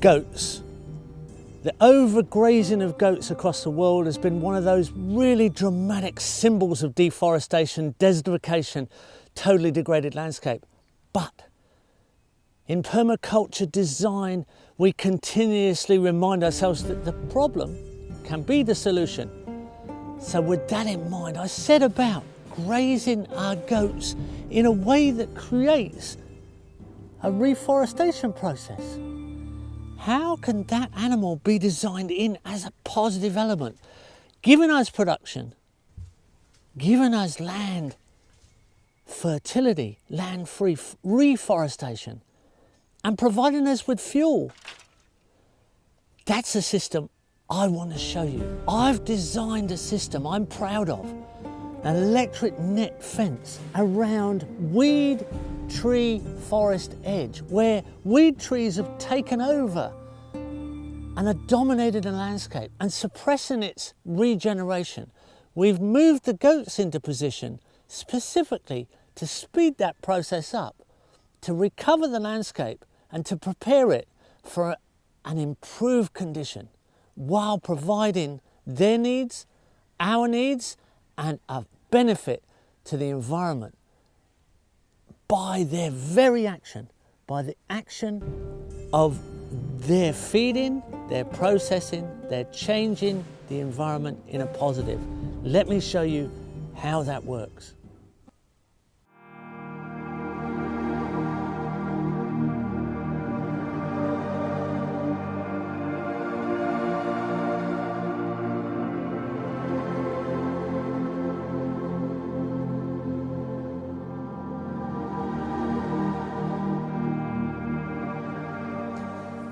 goats. The overgrazing of goats across the world has been one of those really dramatic symbols of deforestation, desertification, totally degraded landscape. But in permaculture design, we continuously remind ourselves that the problem can be the solution. So with that in mind, I set about grazing our goats in a way that creates a reforestation process. How can that animal be designed in as a positive element, giving us production, giving us land fertility, land-free reforestation, and providing us with fuel? That's a system I want to show you. I've designed a system I'm proud of, an electric net fence around weed tree forest edge, where weed trees have taken over and are dominating the landscape and suppressing its regeneration. We've moved the goats into position specifically to speed that process up, to recover the landscape and to prepare it for an improved condition while providing their needs, our needs, and a benefit to the environment by their very action, by the action of their feeding, their processing, their changing the environment in a positive. Let me show you how that works.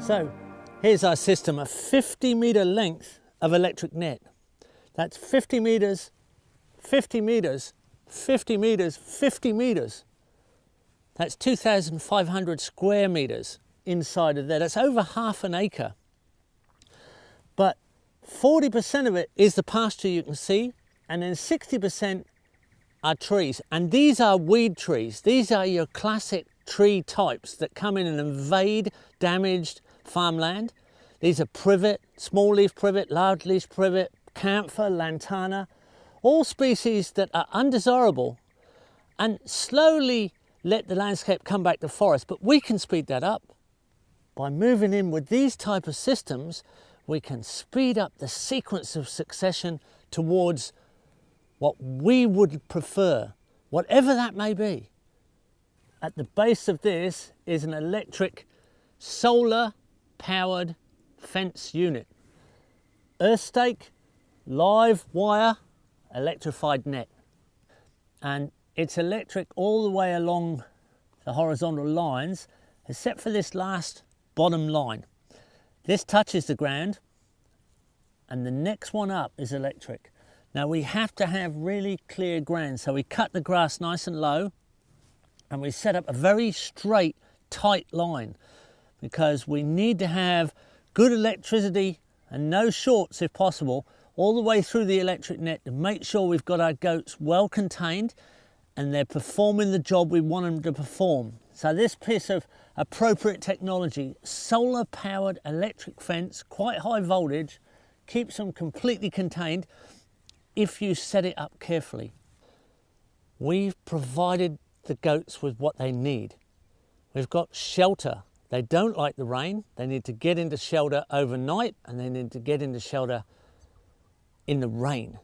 So here's our system, a 50-metre length of electric net. That's 50 metres, 50 metres, 50 metres, 50 metres. That's 2,500 square metres inside of there. That's over half an acre. But 40% of it is the pasture you can see, and then 60% are trees. And these are weed trees. These are your classic tree types that come in and invade damaged farmland. These are privet, small leaf privet, large leaf privet, camphor, lantana, all species that are undesirable and slowly let the landscape come back to forest. But we can speed that up. By moving in with these type of systems, we can speed up the sequence of succession towards what we would prefer, whatever that may be. At the base of this is an electric solar powered fence unit. Earth stake, live wire, electrified net. And it's electric all the way along the horizontal lines, except for this last bottom line. This touches the ground, and the next one up is electric. Now we have to have really clear ground, so we cut the grass nice and low, and we set up a very straight, tight line, because we need to have good electricity and no shorts if possible all the way through the electric net to make sure we've got our goats well contained and they're performing the job we want them to perform. So this piece of appropriate technology, solar powered electric fence, quite high voltage, keeps them completely contained if you set it up carefully. We've provided the goats with what they need. We've got shelter. They don't like the rain. They need to get into shelter overnight, and they need to get into shelter in the rain.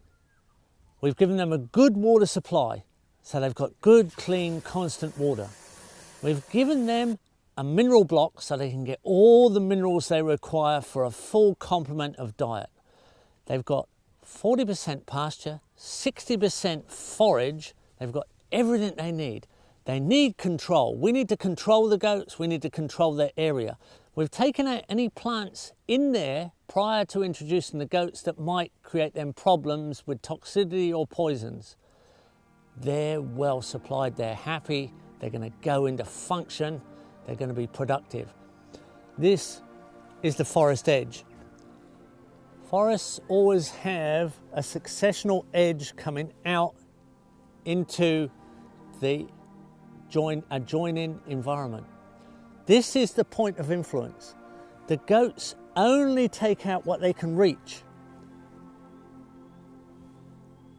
We've given them a good water supply, so they've got good, clean, constant water. We've given them a mineral block so they can get all the minerals they require for a full complement of diet. They've got 40% pasture, 60% forage. They've got everything they need. They need control. We need to control the goats. We need to control their area. We've taken out any plants in there prior to introducing the goats that might create them problems with toxicity or poisons. They're well supplied. They're happy. They're going to go into function. They're going to be productive. This is the forest edge. Forests always have a successional edge coming out into the adjoining environment. This is the point of influence. The goats only take out what they can reach.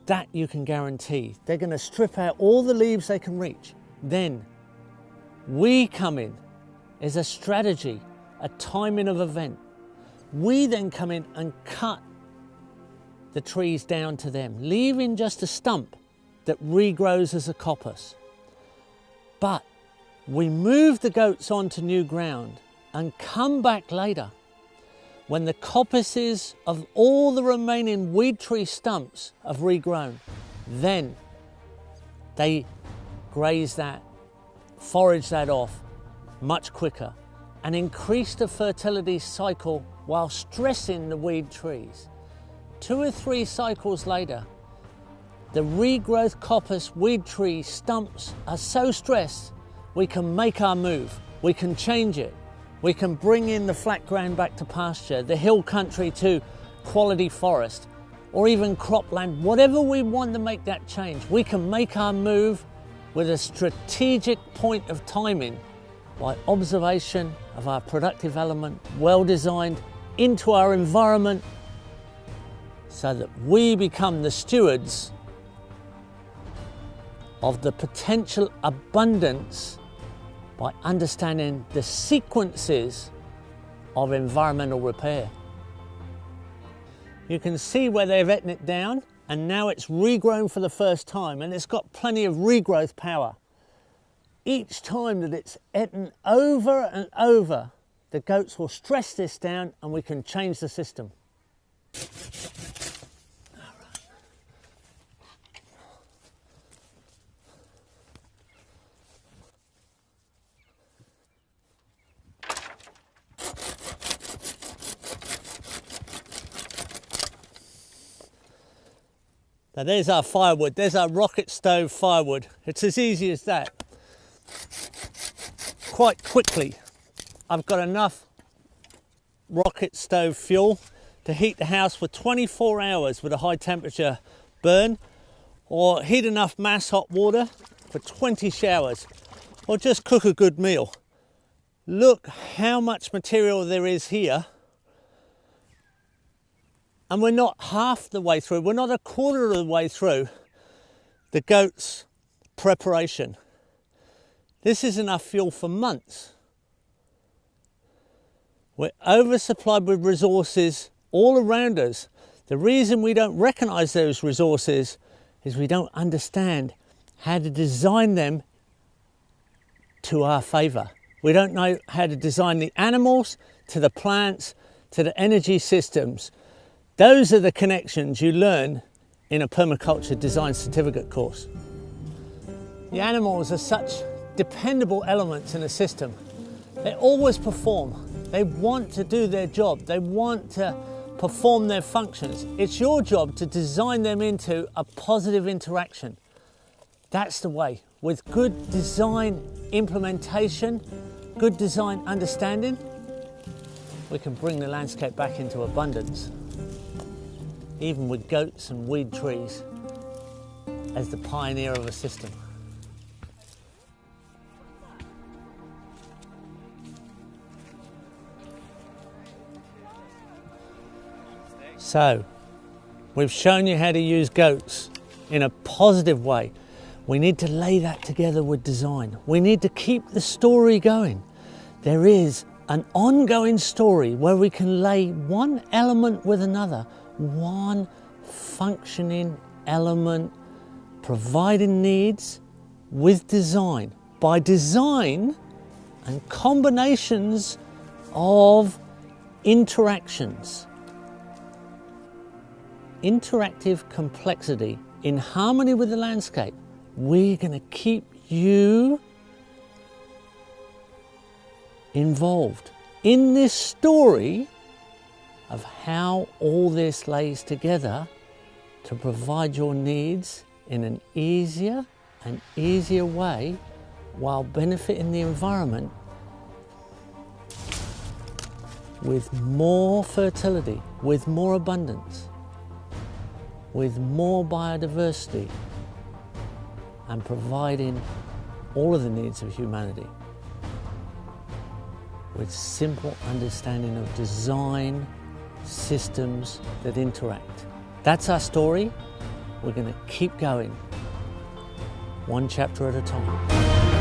That you can guarantee. They're going to strip out all the leaves they can reach. Then we come in as a strategy, a timing of event. We then come in and cut the trees down to them, leaving just a stump that regrows as a coppice. But we move the goats onto new ground and come back later when the coppices of all the remaining weed tree stumps have regrown. Then they graze that, forage that off much quicker and increase the fertility cycle while stressing the weed trees. 2 or 3 cycles later, the regrowth coppice weed tree stumps are so stressed, we can make our move, we can change it. We can bring in the flat ground back to pasture, the hill country to quality forest, or even cropland, whatever we want to make that change. We can make our move with a strategic point of timing by observation of our productive element, well designed into our environment, so that we become the stewards of the potential abundance by understanding the sequences of environmental repair. You can see where they've eaten it down and now it's regrown for the first time and it's got plenty of regrowth power. Each time that it's eaten over and over, the goats will stress this down and we can change the system. Now there's our firewood, there's our rocket stove firewood. It's as easy as that. Quite quickly, I've got enough rocket stove fuel to heat the house for 24 hours with a high temperature burn, or heat enough mass hot water for 20 showers, or just cook a good meal. Look how much material there is here. And we're not half the way through, we're not a quarter of the way through the goats' preparation. This is enough fuel for months. We're oversupplied with resources all around us. The reason we don't recognize those resources is we don't understand how to design them to our favor. We don't know how to design the animals, to the plants, to the energy systems. Those are the connections you learn in a permaculture design certificate course. The animals are such dependable elements in a system. They always perform. They want to do their job. They want to perform their functions. It's your job to design them into a positive interaction. That's the way. With good design implementation, good design understanding, we can bring the landscape back into abundance. Even with goats and weed trees as the pioneer of a system. So, we've shown you how to use goats in a positive way. We need to lay that together with design. We need to keep the story going. There is an ongoing story where we can lay one element with another, one functioning element, providing needs with design. By design and combinations of interactions. Interactive complexity in harmony with the landscape. We're going to keep you involved in this story of how all this lays together to provide your needs in an easier and easier way while benefiting the environment with more fertility, with more abundance, with more biodiversity, and providing all of the needs of humanity. with simple understanding of design systems that interact. That's our story. We're going to keep going, one chapter at a time.